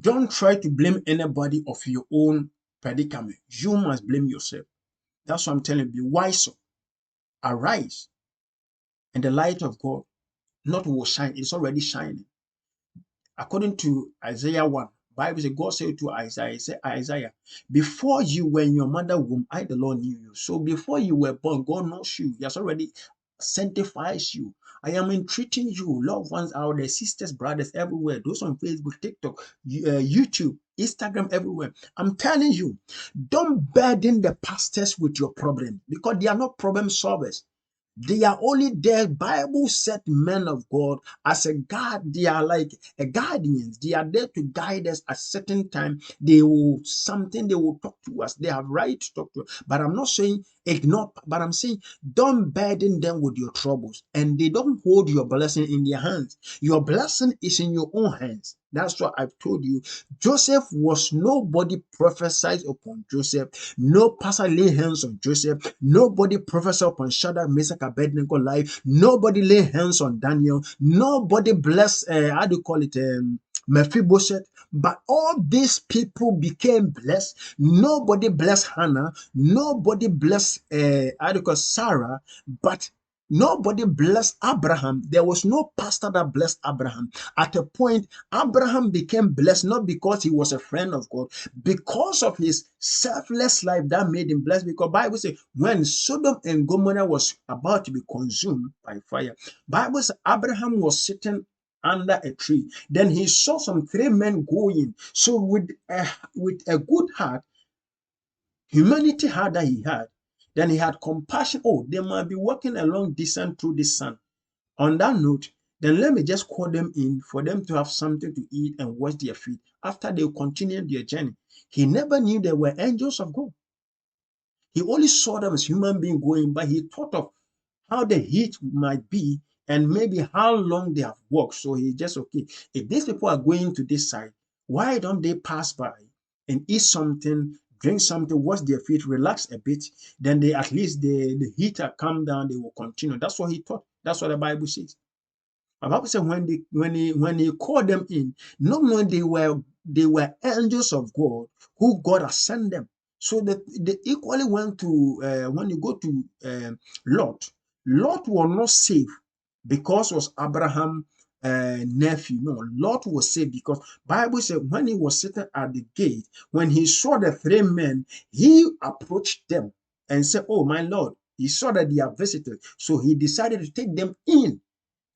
Don't try to blame anybody of your own predicament. You must blame yourself. That's what I'm telling you. Be wise. Arise, and the light of God not will shine. It's already shining. According to Isaiah 1, Bible says, God said to Isaiah, say, Isaiah, before you were in your mother womb, I the Lord knew you. So before you were born, God knows you. He has already sanctifies you. I am entreating you, loved ones out there, sisters, brothers everywhere, those on Facebook, TikTok, YouTube, Instagram, everywhere. I'm telling you, don't burden the pastors with your problem because they are not problem solvers. They are only there. Bible said men of God as a guard, they are like a guardians. They are there to guide us at certain time. They will something they will talk to us. They have right to talk to us. But I'm not saying ignore, but I'm saying don't burden them with your troubles. And they don't hold your blessing in their hands. Your blessing is in your own hands. That's what I've told you. Joseph was nobody prophesied upon Joseph. No pastor lay hands on Joseph. Nobody prophesied upon Shadrach, Meshach, Abednego life. Nobody lay hands on Daniel. Nobody blessed, how do you call it, Mephibosheth. But all these people became blessed. Nobody blessed Hannah. Nobody blessed, how do you call Sarah. But nobody blessed Abraham. There was no pastor that blessed Abraham. At a point, Abraham became blessed not because he was a friend of God, because of his selfless life that made him blessed. Because Bible says when Sodom and Gomorrah was about to be consumed by fire, Bible says Abraham was sitting under a tree. Then he saw some three men going. So with a good heart, humanity heart that he had, then he had compassion. Oh, they might be walking a long distance through the sun. On that note, then let me just call them in for them to have something to eat and wash their feet after they continue their journey. He never knew they were angels of God. He only saw them as human beings going, but he thought of how the heat might be and maybe how long they have walked. So he just, okay, if these people are going to this side, why don't they pass by and eat something, drink something, wash their feet, relax a bit? Then they at least the heat will come down, they will continue. That's what he thought. That's what the Bible says. The Bible said when he called them in, not knowing they were angels of God who God has sent them. So that they equally went to when you go to Lot. Lot was not saved because it was Abraham nephew. No, Lot was saved because Bible said when he was sitting at the gate, when he saw the three men, he approached them and said, "Oh my Lord." He saw that they are visitors, so he decided to take them in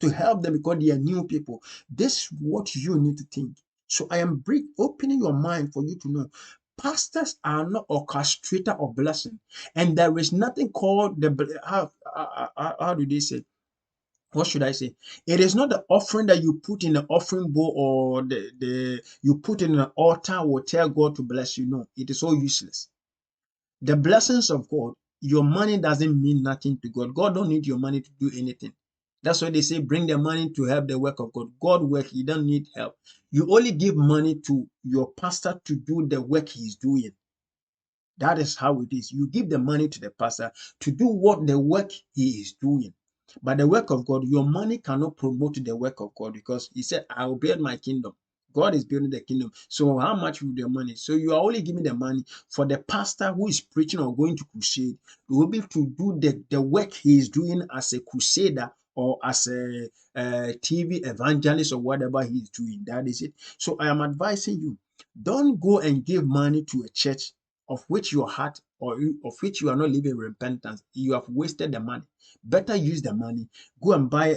to help them because they are new people. This is what you need to think. So I am opening your mind for you to know. Pastors are not orchestrator of blessing, and there is nothing called the how do they say? What should I say? It is not the offering that you put in the offering bowl or the you put in an altar will tell God to bless you. No, it is all useless. The blessings of God, your money doesn't mean nothing to God. God don't need your money to do anything. That's why they say bring the money to help the work of God. God work, he don't need help. You only give money to your pastor to do the work he's doing. That is how it is. You give the money to the pastor to do what the work he is doing. But the work of God, your money cannot promote the work of God because he said, I will build my kingdom. God is building the kingdom. So how much will the money? So you are only giving the money for the pastor who is preaching or going to crusade. You will be able to do the work he is doing as a crusader or as a, TV evangelist or whatever he is doing. That is it. So I am advising you, don't go and give money to a church of which your heart or of which you are not living repentance. You have wasted the money. Better use the money. Go and buy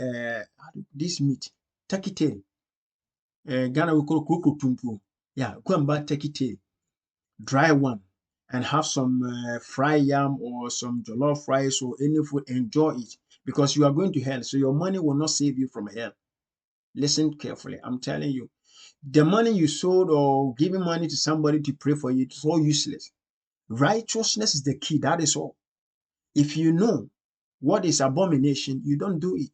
this meat, turkey tail. Ghana we call kuku tumpu. Yeah, go and buy turkey tail, dry one, and have some fried yam or some jollof rice or any food. Enjoy it because you are going to hell. So your money will not save you from hell. Listen carefully. I'm telling you, the money you sold or giving money to somebody to pray for you is all useless. Righteousness is the key. That is all. If you know what is abomination, you don't do it.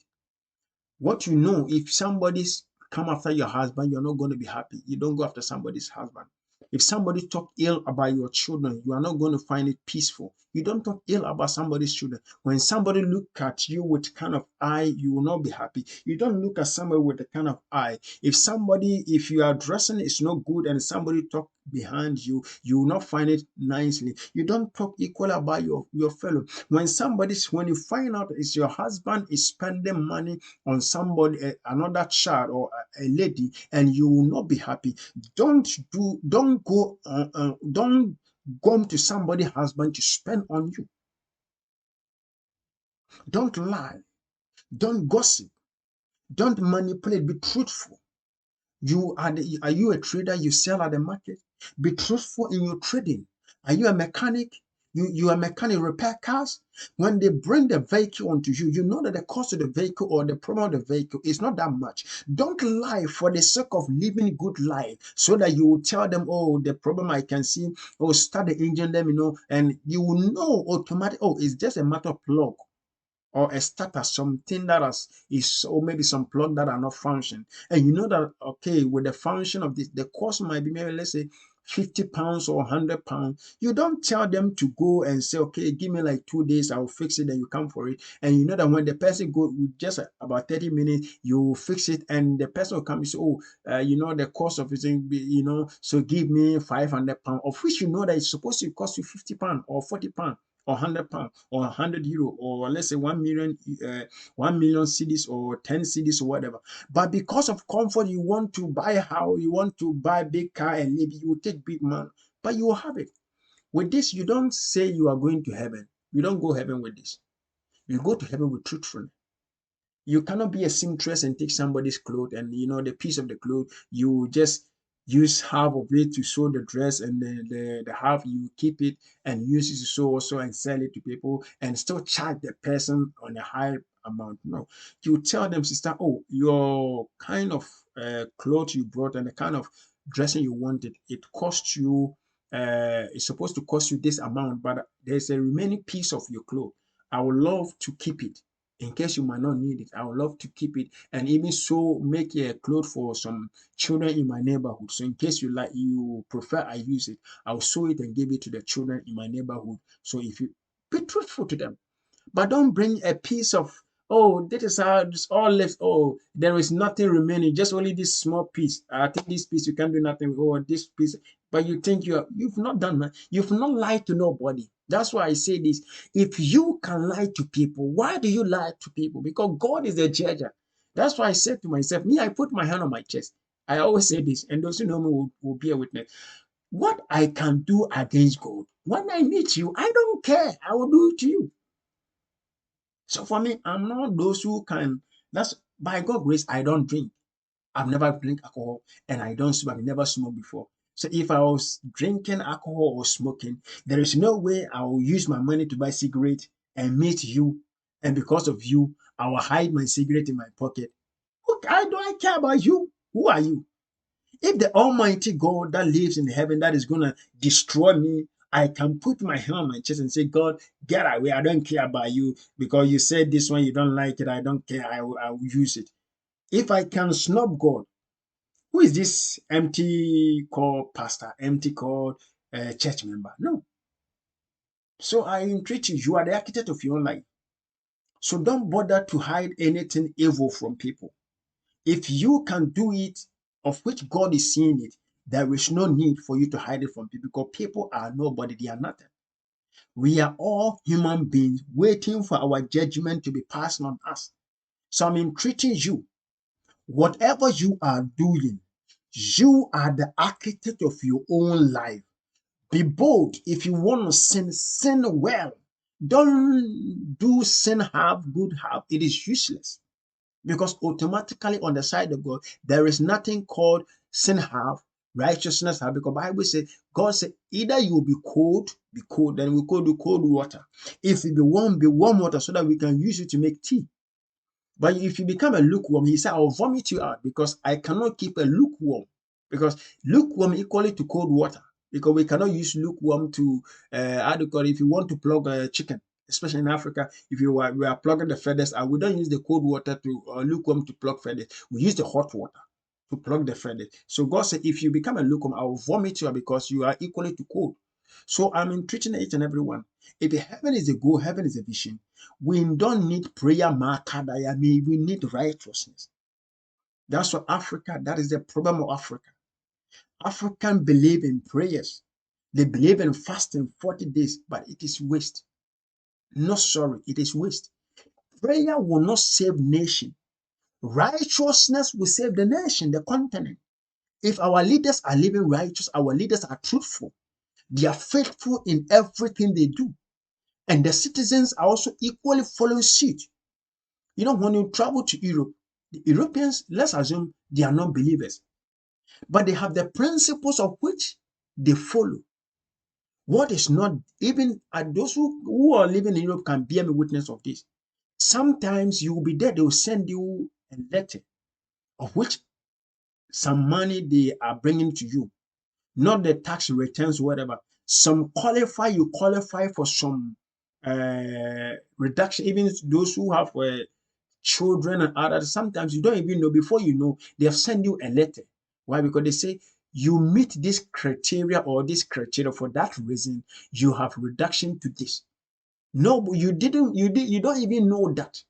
What you know, if somebody's come after your husband, you're not going to be happy. You don't go after somebody's husband. If somebody talk ill about your children, you are not going to find it peaceful. You don't talk ill about somebody's children. When somebody look at you with kind of eye, you will not be happy. You don't look at somebody with the kind of eye. If you are dressing is not good and somebody talk behind you, you will not find it nicely. You don't talk equally about your fellow. When you find out it's your husband is spending money on somebody, another child or a lady, and you will not be happy. Don't go to somebody's husband to spend on you. Don't lie. Don't gossip. Don't manipulate. Be truthful. Are you a trader? You sell at the market. Be truthful in your trading. Are you a mechanic? You are a mechanic, repair cars. When they bring the vehicle onto you, you know that the cost of the vehicle or the problem of the vehicle is not that much. Don't lie for the sake of living good life, so that you will tell them, oh, the problem I can see, oh, start the engine, them, and you will know automatically, oh, it's just a matter of plug or a starter, something that is, or maybe some plug that are not functioning. And you know that, okay, with the function of this, the cost might be maybe, let's say, £50 or £100. You don't tell them to go and say, okay, give me like 2 days, I'll fix it, and you come for it. And you know that when the person go with just about 30 minutes, you fix it, and the person will come and say, oh, the cost of it, so give me £500, of which you know that it's supposed to cost you £50 or £40 or £100 or €100, or let's say 1 million cedis or 10 cedis or whatever. But because of comfort, you want to buy a house, you want to buy a big car, and maybe you will take big money, but you will have it. With this, you don't say you are going to heaven. You don't go heaven with this. You go to heaven with truthfulness. You cannot be a seamstress and take somebody's clothes, and the piece of the clothes you just use half of it to sew the dress, and the half you keep it and use it to sew also and sell it to people and still charge the person on a high amount. No, you tell them, sister, oh, your kind of clothes you brought and the kind of dressing you wanted, it cost you, it's supposed to cost you this amount, but there's a remaining piece of your clothes. I would love to keep it in case you might not need it. I would love to keep it, and even so make a cloth for some children in my neighborhood. So in case you prefer I use it, I'll sew it and give it to the children in my neighborhood. So if you be truthful to them, but don't bring a piece of, oh, this is how it's all left. Oh, there is nothing remaining, just only this small piece. I think this piece you can do nothing. Oh, this piece, but you think you've not done that. You've not lied to nobody. That's why I say this. If you can lie to people, why do you lie to people? Because God is a judge. That's why I said to myself, me, I put my hand on my chest. I always say this, and those who know me will be a witness. What I can do against God, when I meet you, I don't care. I will do it to you. So for me, I'm not those who can. That's by God's grace. I don't drink. I've never drink alcohol, and I don't smoke. I've never smoked before. So if I was drinking alcohol or smoking, there is no way I will use my money to buy cigarette and meet you, and because of you, I will hide my cigarette in my pocket. I don't care about you. Who are you? If the Almighty God that lives in heaven that is going to destroy me, I can put my hand on my chest and say, God, get away. I don't care about you because you said this one, you don't like it. I don't care. I will use it. If I can snub God, who is this empty called pastor, empty called church member? No. So I entreat you, you are the architect of your own life. So don't bother to hide anything evil from people. If you can do it, of which God is seeing it, there is no need for you to hide it from people because people are nobody, they are nothing. We are all human beings waiting for our judgment to be passed on us. So I'm entreating you, whatever you are doing, you are the architect of your own life. Be bold. If you want to sin, sin well. Don't do sin half, good half. It is useless. Because automatically on the side of God, there is nothing called sin half, righteousness half. Because Bible says, God said, either you will be cold, then we could do cold water. If you be warm water so that we can use it to make tea. But if you become a lukewarm, he said, I'll vomit you out because I cannot keep a lukewarm. Because lukewarm equally to cold water. Because we cannot use lukewarm to, how do you call it, if you want to plug a chicken, especially in Africa, if we are plugging the feathers, we don't use the cold water to lukewarm to plug feathers. We use the hot water to plug the feathers. So God said, if you become a lukewarm, I will vomit you out because you are equally to cold. So I'm entreating each and every one. If heaven is a goal, heaven is a vision, we don't need prayer, we need righteousness. That's what Africa, that is the problem of Africa. Africans believe in prayers. They believe in fasting 40 days, but it is waste. No, sorry, it is waste. Prayer will not save nation. Righteousness will save the nation, the continent. If our leaders are living righteous, our leaders are truthful, they are faithful in everything they do, and the citizens are also equally following suit. You know, when you travel to Europe, the Europeans, let's assume they are not believers, but they have the principles of which they follow. What is not, even those who are living in Europe can bear me witness of this. Sometimes you will be there, they will send you a letter of which some money they are bringing to you, not the tax returns, whatever. Some qualify, you qualify for some reduction, even those who have children and others. Sometimes you don't even know, before you know, they have sent you a letter. Why? Because they say you meet this criteria or this criteria, for that reason you have reduction to this. No, you don't even know that.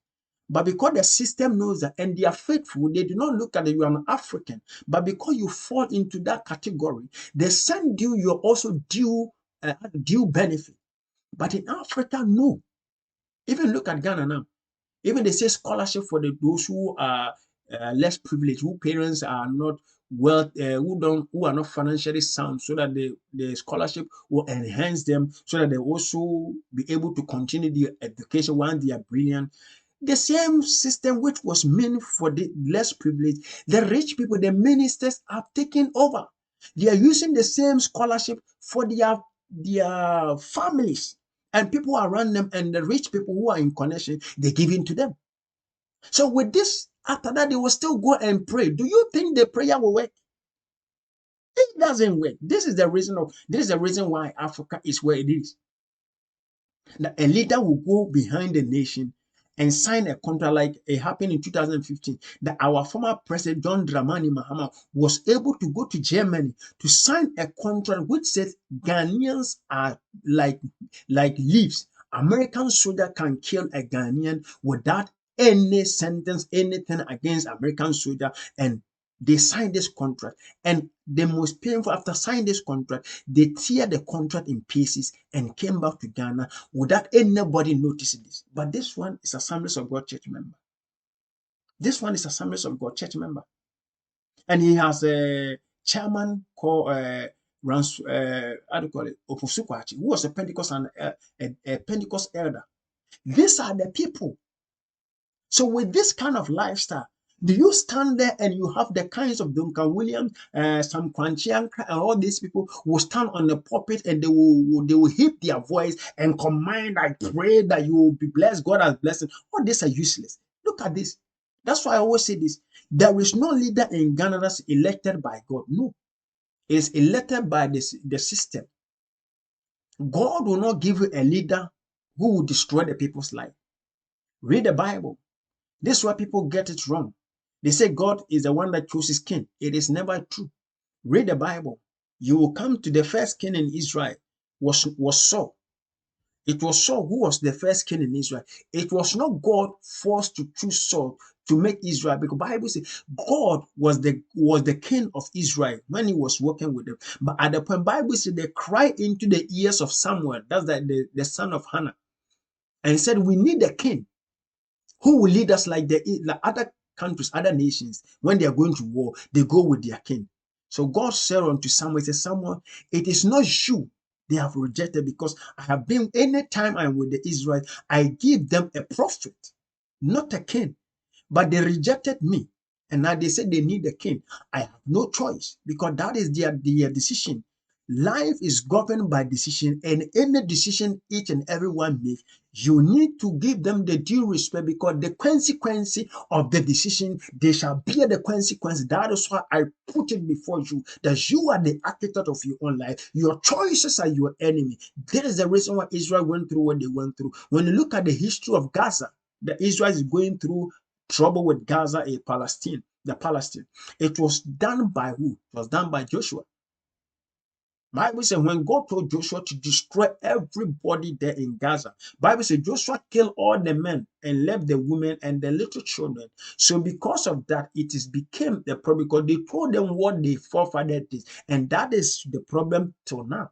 But because the system knows that and they are faithful, they do not look at it, you are an African. But because you fall into that category, they send you, you're also due benefit. But in Africa, no. Even look at Ghana now. Even they say scholarship for those who are less privileged, who parents are not well, who are not financially sound, so that the scholarship will enhance them, so that they also be able to continue their education while they are brilliant. The same system which was meant for the less privileged, the rich people, the ministers are taking over. They are using the same scholarship for their families and people around them, and the rich people who are in connection, they give in to them. So with this, after that, they will still go and pray. Do you think the prayer will work? It doesn't work. This is the reason why Africa is where it is. That a leader will go behind the nation and sign a contract, like it happened in 2015, that our former president John Dramani Mahama was able to go to Germany to sign a contract which says Ghanaians are like leaves. American soldier can kill a Ghanaian without any sentence, anything against American soldier, and they signed this contract. And the most painful, after signing this contract, they tear the contract in pieces and came back to Ghana without anybody noticing this. But this one is Assemblies of God church member. This one is Assemblies of God church member. And he has a chairman called how do you call it? Opusukwachi, who was a Pentecost and a Pentecost elder. These are the people. So with this kind of lifestyle, do you stand there and you have the kinds of Duncan Williams, Sam Kwanchianka, and all these people will stand on the pulpit and they will hit their voice and command, I pray that you will be blessed, God has blessed. All these are useless. Look at this. That's why I always say this. There is no leader in Ghana that's elected by God. No. It is elected by the system. God will not give you a leader who will destroy the people's life. Read the Bible. This is why people get it wrong. They say God is the one that chooses king. It is never true. Read the Bible. You will come to the first king in Israel was Saul. It was Saul who was the first king in Israel. It was not God forced to choose Saul to make Israel, because the Bible says God was the king of Israel when he was working with them. But at the point, Bible says they cried into the ears of Samuel, that's the son of Hannah, and said, we need a king who will lead us like other countries, other nations. When they are going to war, they go with their king. So God said unto Samuel, he said, Samuel, it is not you they have rejected, because I have been, anytime I'm with the Israelites, I give them a prophet, not a king. But they rejected me. And now they said they need a king. I have no choice, because that is their decision. Life is governed by decision, and any decision each and every one makes, you need to give them the due respect, because the consequence of the decision, they shall bear the consequence. That is why I put it before you, that you are the architect of your own life. Your choices are your enemy. That is the reason why Israel went through what they went through. When you look at the history of Gaza, the Israel is going through trouble with Gaza, Palestine. It was done by who? It was done by Joshua. Bible says when God told Joshua to destroy everybody there in Gaza, Bible says Joshua killed all the men and left the women and the little children. So because of that, it is became the problem because they told them what they forefathers did, and that is the problem till now.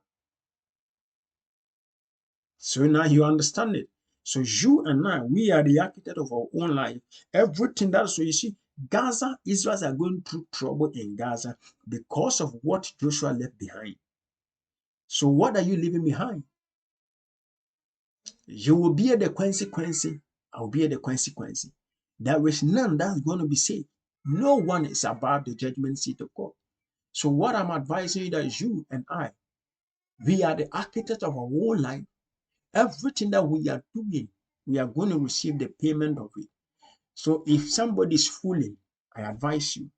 So now you understand it. So you and I, we are the architect of our own life. Everything that so you see, Gaza, Israelites are going through trouble in Gaza because of what Joshua left behind. So what are you leaving behind? You will bear the consequence. I will bear the consequence. There is none that's going to be saved. No one is above the judgment seat of God. So what I'm advising you that you and I, we are the architect of our own life. Everything that we are doing, we are going to receive the payment of it. So if somebody is fooling, I advise you,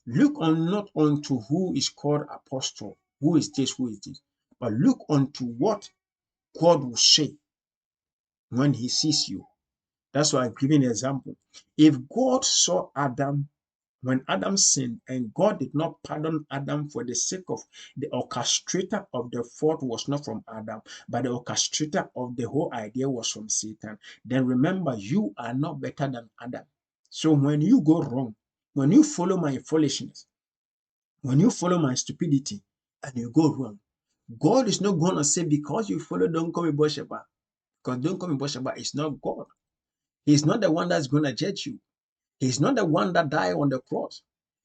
look on not unto who is called apostle, who is this, but look unto what God will say when he sees you. That's why I'm giving an example. If God saw Adam when Adam sinned and God did not pardon Adam for the sake of the orchestrator of the fault was not from Adam, but the orchestrator of the whole idea was from Satan, then remember you are not better than Adam. So when you go wrong, when you follow my foolishness, when you follow my stupidity and you go wrong, God is not going to say because you follow don't call me Bosheba, because don't call me Bosheba is not God. He's not the one that's going to judge you. He's not the one that died on the cross.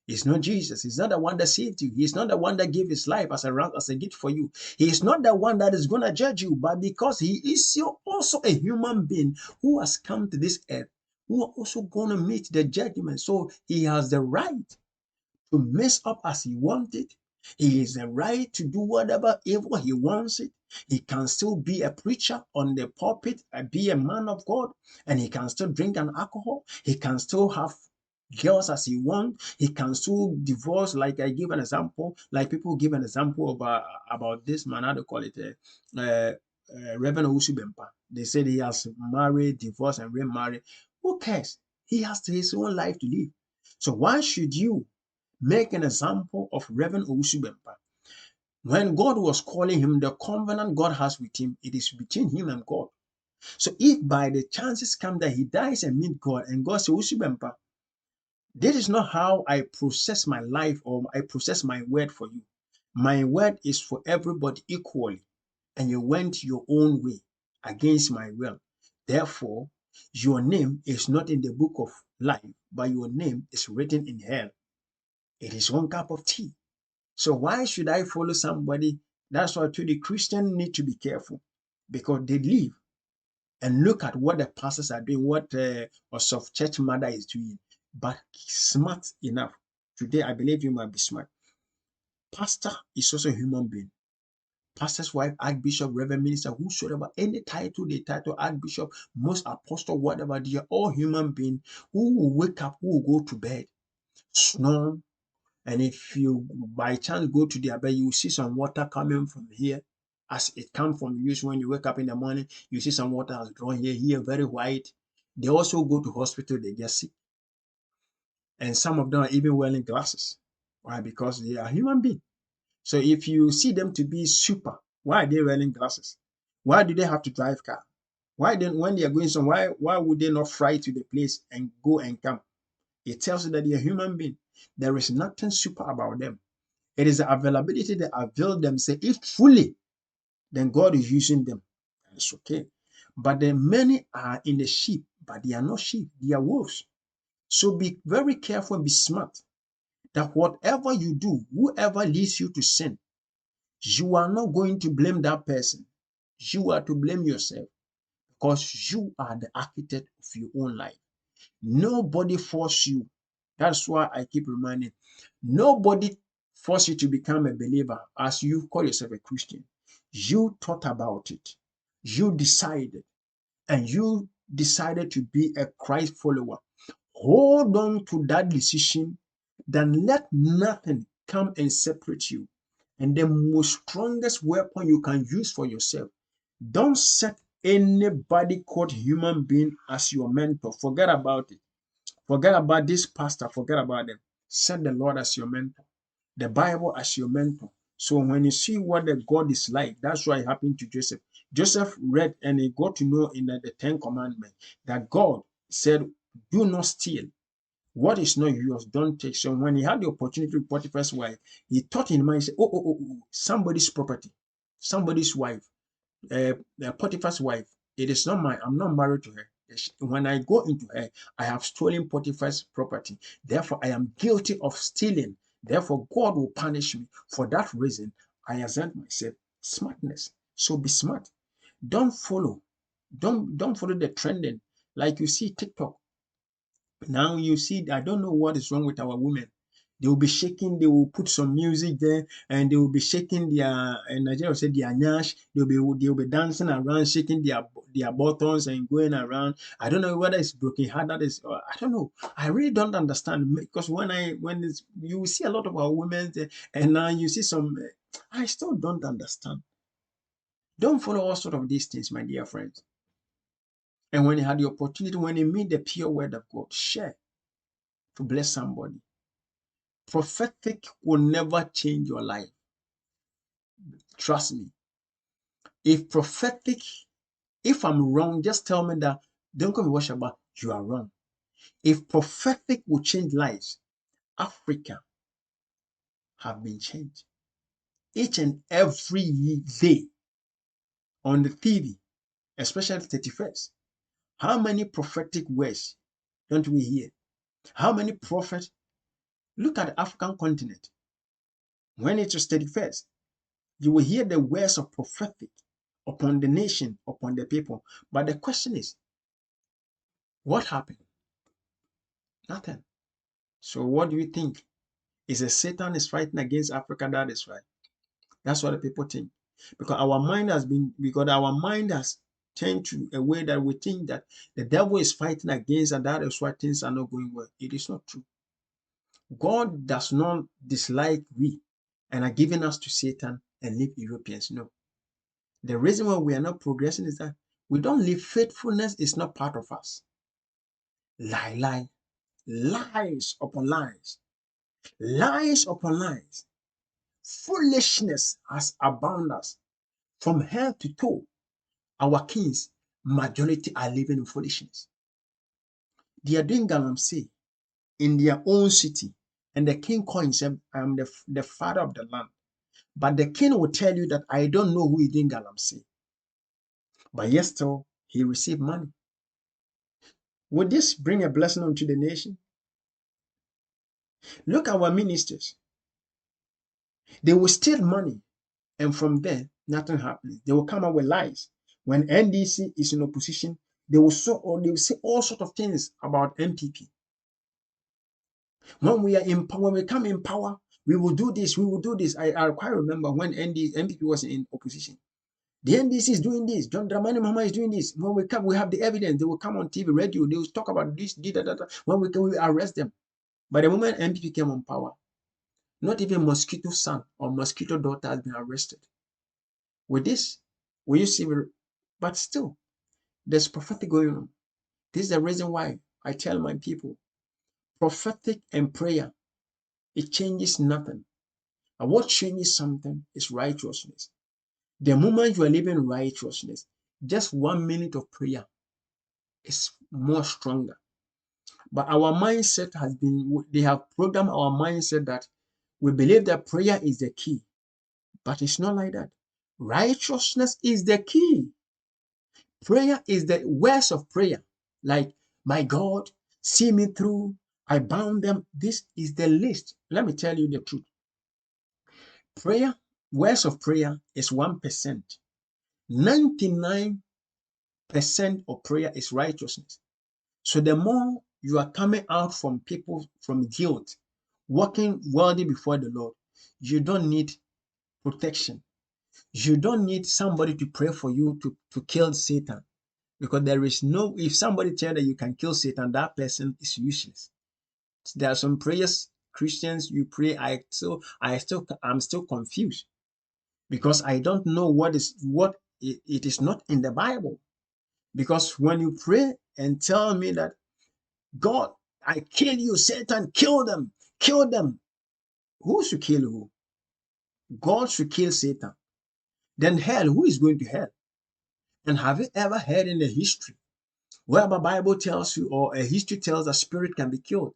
He's not Jesus. He's not the one that saved you. He's not the one that gave his life as a gift for you. He's not the one that is going to judge you, but because he is also a human being who has come to this earth, who are also going to meet the judgment. So he has the right to mess up as he wanted. He is the right to do whatever evil he wants it. He can still be a preacher on the pulpit and be a man of God, and he can still drink an alcohol. He can still have girls as he wants. He can still divorce, like I give an example, like people give an example about this man, how to call it, Reverend Usubempa. They said he has married, divorced, and remarried. Who cares? He has his own life to live. So why should you make an example of Reverend Owusu-Bempah? When God was calling him, the covenant God has with him, it is between him and God. So if by the chances come that he dies and meet God, and God says, Owusu-Bempah, this is not how I process my life or I process my word for you. My word is for everybody equally, and you went your own way against my will. Therefore, your name is not in the book of life, but your name is written in hell. It is one cup of tea. So why should I follow somebody? That's why to the Christian need to be careful because they live and look at what the pastors are doing, what a soft church mother is doing, but smart enough. Today, I believe you might be smart. Pastor is also a human being. Pastor's wife, archbishop, reverend minister, whosoever, any title they title, archbishop, most apostle, whatever, they are all human beings who will wake up, who will go to bed, snore. And if you by chance go to their bed, you will see some water coming from here. As it comes from you, so when you wake up in the morning, you see some water has drawn here, very white. They also go to hospital, they get sick. And some of them are even wearing glasses. Why? Because they are human beings. So if you see them to be super, why are they wearing glasses? Why do they have to drive car? Why then when they are going somewhere, why would they not fly to the place and go and come? It tells you that they are human beings. There is nothing super about them. It is the availability that avail them. Say, if fully, then God is using them. It's okay. But the many are in the sheep, but they are not sheep, they are wolves. So be very careful and be smart that whatever you do, whoever leads you to sin, you are not going to blame that person. You are to blame yourself because you are the architect of your own life. Nobody forced you. That's why I keep reminding. Nobody forced you to become a believer as you call yourself a Christian. You thought about it. You decided. And you decided to be a Christ follower. Hold on to that decision. Then let nothing come and separate you. And the most strongest weapon you can use for yourself. Don't set anybody called human being as your mentor. Forget about it. Forget about this pastor. Forget about them. Set the Lord as your mentor. The Bible as your mentor. So when you see what the God is like, that's what happened to Joseph. Joseph read and he got to know in the Ten Commandments that God said, do not steal. What is not yours, don't take. So when he had the opportunity with Potiphar's wife, he thought in mind, he said, somebody's property, somebody's wife, Potiphar's wife. It is not mine. I'm not married to her. When I go into her, I have stolen Potiphar's property. Therefore, I am guilty of stealing. Therefore, God will punish me. For that reason, I exempt myself. Smartness. So be smart. Don't follow. Don't follow the trending. Like you see TikTok. Now you see, I don't know what is wrong with our women. They will be shaking, they will put some music there, and they will be shaking their, in Nigeria will say their nyash, they'll be dancing around, shaking their buttons and going around. I don't know whether it's broken heart, that is, I don't know. I really don't understand, because when it's, you see a lot of our women there, and now you see some, I still don't understand. Don't follow all sort of these things, my dear friends. And when you had the opportunity, when you meet the pure word of God, share to bless somebody. Prophetic will never change your life. Trust me. If prophetic, if I'm wrong, just tell me that. Don't come and worship about you are wrong. If prophetic will change lives, Africa have been changed. Each and every day on the TV, especially 31st, how many prophetic words don't we hear? How many prophets? Look at the African continent. When it is 31st, you will hear the words of prophetic upon the nation, upon the people. But the question is, what happened? Nothing. So what do you think? Is a Satan is fighting against Africa? That is right. That's what the people think. Because our mind has turned to a way that we think that the devil is fighting against, and that is why things are not going well. It is not true. God does not dislike we and are giving us to Satan and leave Europeans. No. The reason why we are not progressing is that we don't live. Faithfulness is not part of us. Lie, lies upon lies, lies upon lies. Foolishness has abound us from head to toe. Our kings, majority are living in foolishness. They are doing galamsey in their own city, and the king calls himself, I am the father of the land. But the king will tell you that I don't know who is doing galamsey. But yet still, he received money. Would this bring a blessing unto the nation? Look at our ministers. They will steal money, and from there, nothing happens. They will come up with lies. When NDC is in opposition, they will say all sorts of things about MPP. When we are in power, when we come in power, we will do this, we will do this. I quite remember when MPP was in opposition. The NDC is doing this. John Dramani Mahama is doing this. When we come, we have the evidence. They will come on TV, radio. They will talk about this, that. When we can, we arrest them. By the moment MPP came on power, not even mosquito son or mosquito daughter has been arrested. With this, will you see? But still, there's prophetic going on. This is the reason why I tell my people, prophetic and prayer, it changes nothing. And what changes something is righteousness. The moment you are living righteousness, just 1 minute of prayer is more stronger. But our mindset has been, they have programmed our mindset that we believe that prayer is the key. But it's not like that. Righteousness is the key. Prayer is the words of prayer. Like, my God, see me through. I bound them. This is the list. Let me tell you the truth. Prayer, words of prayer is 1%. 99% of prayer is righteousness. So the more you are coming out from people, from guilt, walking worthy before the Lord, you don't need protection. You don't need somebody to pray for you to kill Satan. Because there is no, if somebody tell that you can kill Satan, that person is useless. There are some prayers, Christians, you pray, I'm still confused. Because I don't know what it is not in the Bible. Because when you pray and tell me that God, I kill you, Satan, kill them, kill them. Who should kill who? God should kill Satan. Then hell, who is going to hell? And have you ever heard in the history where the Bible tells you, or a history tells, a spirit can be killed?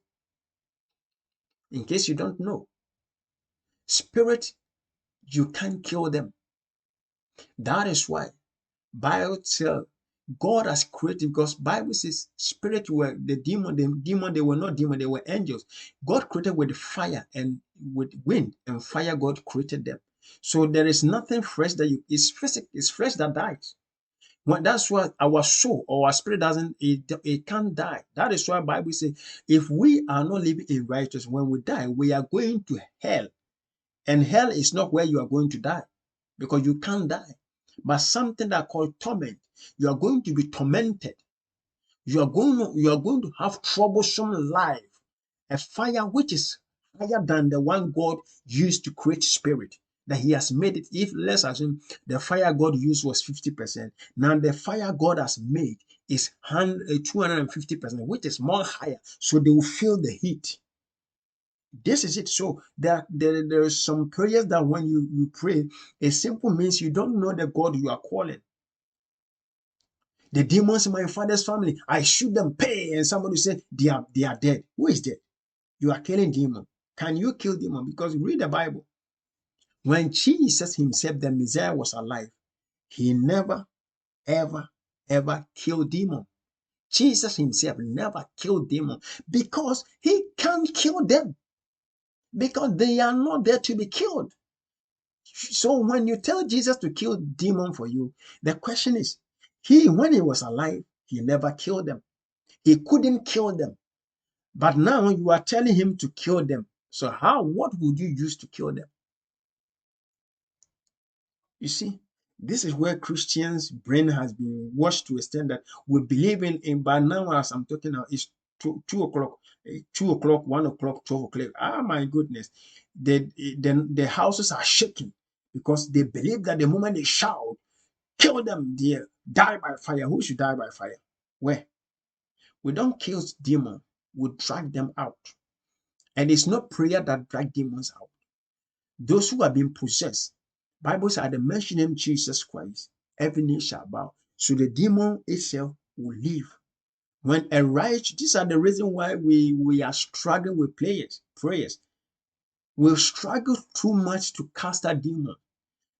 In case you don't know, spirit, you can't kill them. That is why Bible tells God has created, because Bible says spirit were the demon, they were not demon, they were angels. God created with fire and with wind and fire. God created them. So there is nothing fresh that it's physical, it's flesh that dies. When that's why our soul or our spirit doesn't, it can't die. That is why Bible says if we are not living in righteousness, when we die, we are going to hell. And hell is not where you are going to die, because you can't die. But something that called torment. You are going to be tormented. You are going to have troublesome life. A fire which is higher than the one God used to create spirit. That He has made it. If let's assume the fire God used was 50%, now the fire God has made is 250%, which is more higher. So they will feel the heat. This is it. So there is some prayers that when you pray, it simple means you don't know the God you are calling. The demons in my father's family, I shoot them, pay, and somebody said they are dead. Who is dead? You are killing demon. Can you kill demon? Because read the Bible. When Jesus himself, the Messiah, was alive, he never, ever, ever killed demon. Jesus himself never killed demon because he can't kill them, because they are not there to be killed. So when you tell Jesus to kill demon for you, the question is, when he was alive, he never killed them. He couldn't kill them. But now you are telling him to kill them. So what would you use to kill them? You see, this is where Christians' brain has been washed to a extent that we believe in by now, as I'm talking now, it's 2 o'clock, 2 o'clock, 1 o'clock, 12 o'clock. Ah, my goodness. The houses are shaking because they believe that the moment they shout, kill them, they die by fire. Who should die by fire? Where? We don't kill demons, we drag them out. And it's not prayer that drag demons out. Those who have been possessed, Bible says at the mention of Jesus Christ, every knee shall bow. So the demon itself will leave. When a righteous, these are the reason why we are struggling with prayers. We struggle too much to cast a demon,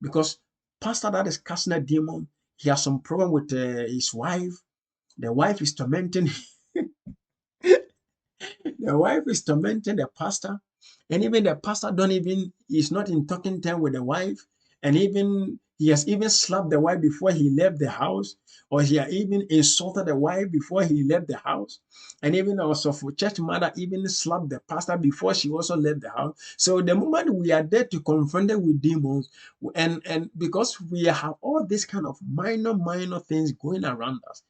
because pastor that is casting a demon, he has some problem with his wife. The wife is tormenting the wife is tormenting the pastor, and even the pastor don't even is not in talking time with the wife, and even he has even slapped the wife before he left the house, or he has even insulted the wife before he left the house, and even also for church mother even slapped the pastor before she also left the house. So the moment we are there to confront them with demons, and because we have all these kind of minor things going around us,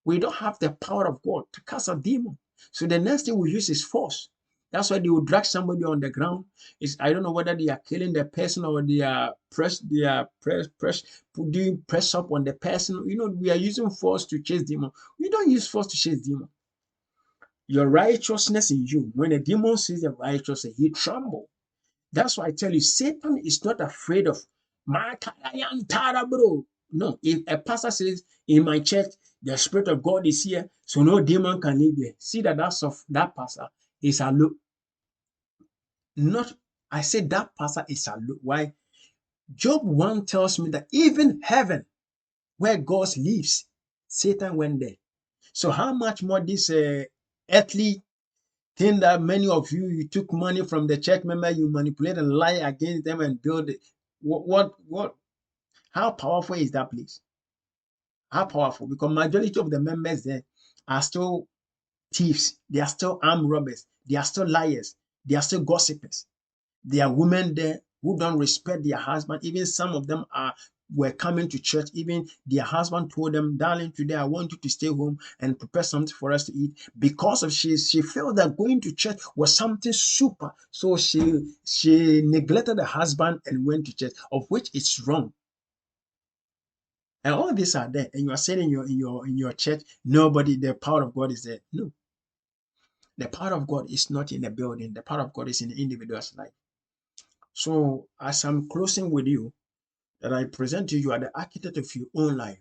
we don't have the power of God to cast a demon. So the next thing we use is force. That's why they will drag somebody on the ground. I don't know whether they are killing the person or they are doing press up on the person. We are using force to chase demon. We don't use force to chase demon. Your righteousness in you, when a demon sees the righteousness, he trembles. That's why I tell you, Satan is not afraid of my bro. No, if a pastor says in my church, the Spirit of God is here, so no demon can live here. See that pastor is alone. Not, I say that pastor is alone. Why? Job 1 tells me that even heaven, where God lives, Satan went there. So how much more this earthly thing that many of you took money from the church member, you manipulate and lie against them and build it. What? How powerful is that place? How powerful? Because majority of the members there are still thieves. They are still armed robbers. They are still liars. They are still gossipers. There are women there who don't respect their husband. Even some of them were coming to church. Even their husband told them, darling, today I want you to stay home and prepare something for us to eat. Because of she felt that going to church was something super. So she neglected the husband and went to church, of which it's wrong. And all these are there. And you are saying in your church, nobody, the power of God is there. No. The power of God is not in the building. The power of God is in the individual's life. So as I'm closing with you, that I present to you, you are the architect of your own life.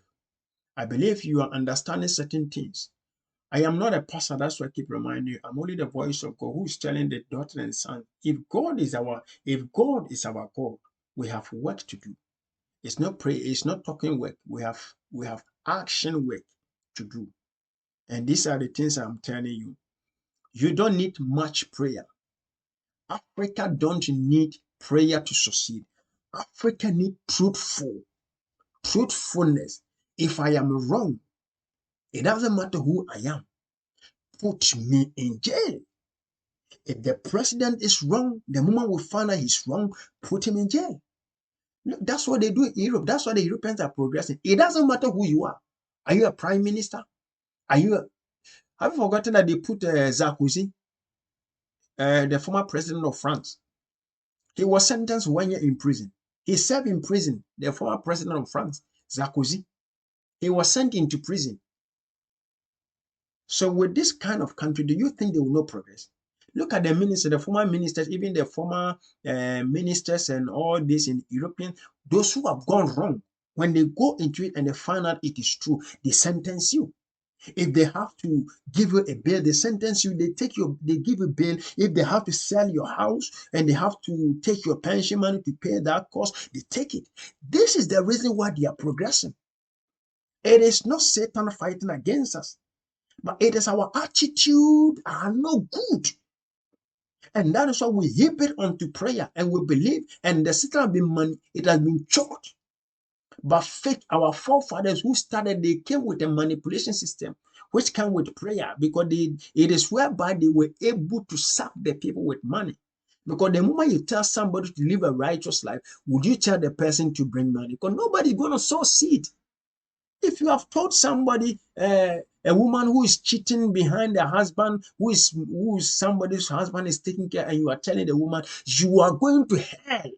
I believe you are understanding certain things. I am not a pastor, that's why I keep reminding you. I'm only the voice of God who is telling the daughter and son. If God is our God, we have work to do. It's not prayer, it's not talking work. We have action work to do. And these are the things I'm telling you. You don't need much prayer. Africa don't need prayer to succeed. Africa need truthfulness. If I am wrong, it doesn't matter who I am. Put me in jail. If the president is wrong, the moment we find out he's wrong, put him in jail. Look, that's what they do in Europe. That's why the Europeans are progressing. It doesn't matter who you are. Are you a prime minister? Have you forgotten that they put Sarkozy, the former president of France? He was sentenced 1 year in prison. He served in prison. The former president of France, Sarkozy, he was sent into prison. So with this kind of country, do you think they will not progress? Look at the ministers, the former ministers, even the former ministers and all this in European, those who have gone wrong, when they go into it and they find out it is true, they sentence you. If they have to give you a bail, they sentence you, they give you bail. If they have to sell your house and they have to take your pension money to pay that cost, they take it. This is the reason why they are progressing. It is not Satan fighting against us, but it is our attitude are not good. And that is why we heap it onto prayer and we believe, and the Satan it has been choked. But faith, our forefathers who started, they came with a manipulation system, which came with prayer, because it is whereby they were able to sack the people with money. Because the moment you tell somebody to live a righteous life, would you tell the person to bring money? Because nobody's going to sow seed. If you have told somebody, a woman who is cheating behind her husband, who is somebody's husband is taking care, and you are telling the woman, you are going to hell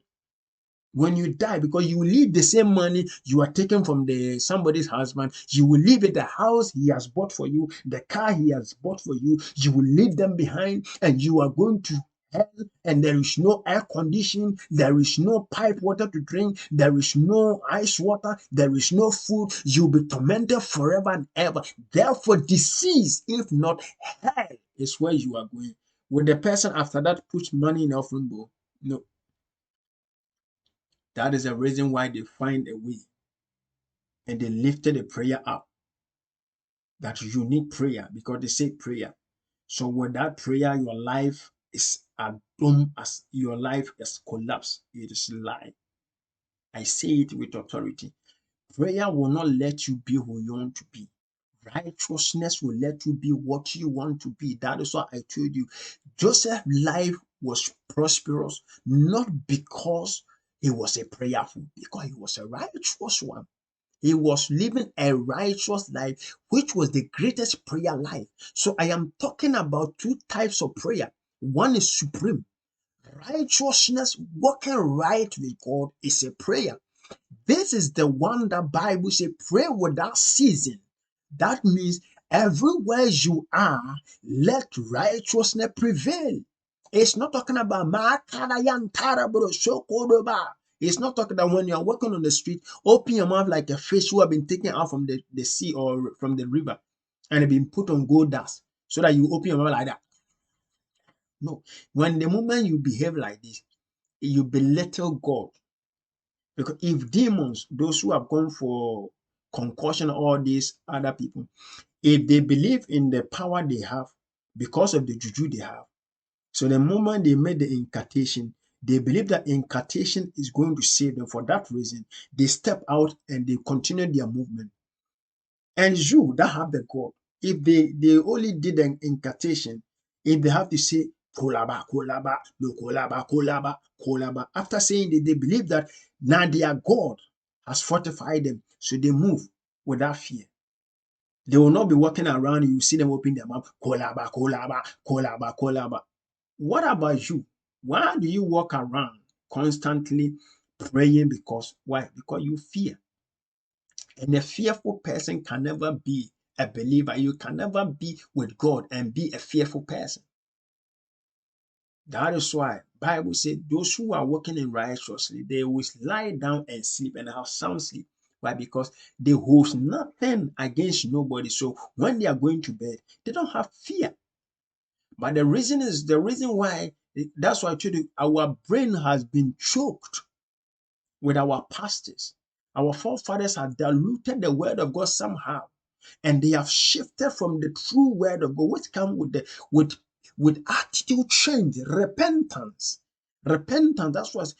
when you die, because you will leave the same money you are taking from somebody's husband, you will leave it, the house he has bought for you, the car he has bought for you, you will leave them behind, and you are going to hell, and there is no air conditioning, there is no pipe water to drink, there is no ice water, there is no food, you'll be tormented forever and ever. Therefore, disease, if not hell, is where you are going. Will the person after that put money in the offering bowl? No. That is the reason why they find a way, and they lifted the prayer up, that you need prayer, because they say prayer. So with that prayer, your life is a doom, as your life is collapsed. It is a lie. I say it with authority. Prayer will not let you be who you want to be. Righteousness will let you be what you want to be. That is why I told you, Joseph's life was prosperous, not because he was a prayerful, because he was a righteous one. He was living a righteous life, which was the greatest prayer life. So I am talking about two types of prayer. One is supreme. Righteousness, walking right with God, is a prayer. This is the one that Bible says, pray without ceasing. That means everywhere you are, let righteousness prevail. It's not talking about it's not talking about when you are walking on the street, open your mouth like a fish who have been taken out from the sea or from the river and have been put on gold dust, so that you open your mouth like that. No. When the moment you behave like this, you belittle God. Because if demons, those who have gone for concussion, all these other people, if they believe in the power they have because of the juju they have, so the moment they made the incantation, they believe that incantation is going to save them. For that reason, they step out and they continue their movement. And you that have the God, if they only did an incantation, if they have to say kolaba, kolaba, no kolaba, kolaba, kolaba, after saying that, they believe that now their God has fortified them, so they move without fear. They will not be walking around. You see them open their mouth, kolaba, kolaba, kolaba, kolaba. What about you? Why do you walk around constantly praying? Because why? Because you fear. And a fearful person can never be a believer. You can never be with God and be a fearful person. That is why Bible said those who are walking in righteously, they will lie down and sleep and have sound sleep. Why? Because they hold nothing against nobody. So when they are going to bed, they don't have fear. But the reason why, that's why I told you, our brain has been choked with our pastors. Our forefathers have diluted the word of God somehow, and they have shifted from the true word of God, which comes with attitude change, repentance. Repentance. That's what,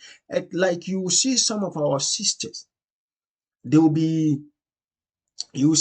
like, you see some of our sisters, they will be, you